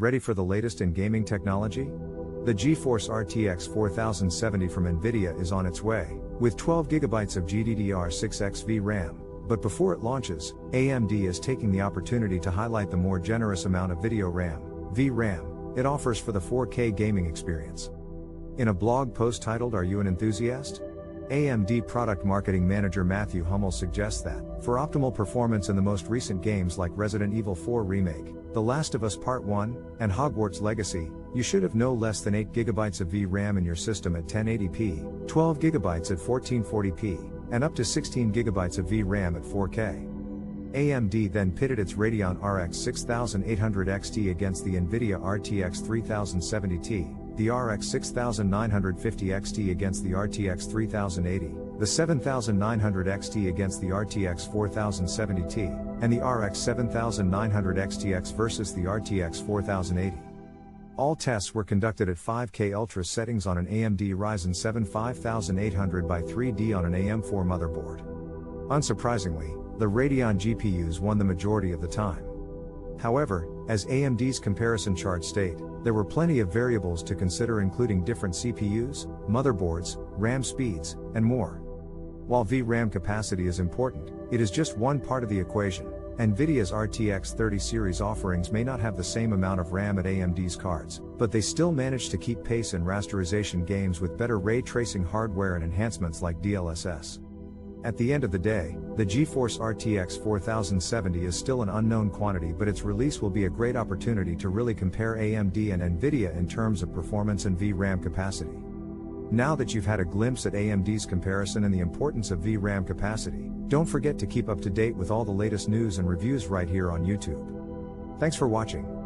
Ready for the latest in gaming technology? The GeForce RTX 4070 from Nvidia is on its way, with 12GB of GDDR6X VRAM, but before it launches, AMD is taking the opportunity to highlight the more generous amount of video RAM, VRAM, it offers for the 4K gaming experience. In a blog post titled "Are You an Enthusiast?" AMD Product Marketing Manager Matthew Hummel suggests that, for optimal performance in the most recent games like Resident Evil 4 Remake, The Last of Us Part 1, and Hogwarts Legacy, you should have no less than 8GB of VRAM in your system at 1080p, 12GB at 1440p, and up to 16GB of VRAM at 4K. AMD then pitted its Radeon RX 6800 XT against the Nvidia RTX 3070 Ti, the RX 6950 XT against the RTX 3080, the 7900 XT against the RTX 4070 Ti, and the RX 7900 XTX versus the RTX 4080. All tests were conducted at 5K Ultra settings on an AMD Ryzen 7 5800x3D on an AM4 motherboard. Unsurprisingly, the Radeon GPUs won the majority of the time. However, as AMD's comparison charts state, there were plenty of variables to consider, including different CPUs, motherboards, RAM speeds, and more. While VRAM capacity is important, it is just one part of the equation. Nvidia's RTX 30 series offerings may not have the same amount of RAM at AMD's cards, but they still manage to keep pace in rasterization games with better ray tracing hardware and enhancements like DLSS. At the end of the day, the GeForce RTX 4070 is still an unknown quantity, but its release will be a great opportunity to really compare AMD and Nvidia in terms of performance and VRAM capacity. Now that you've had a glimpse at AMD's comparison and the importance of VRAM capacity, don't forget to keep up to date with all the latest news and reviews right here on YouTube. Thanks for watching.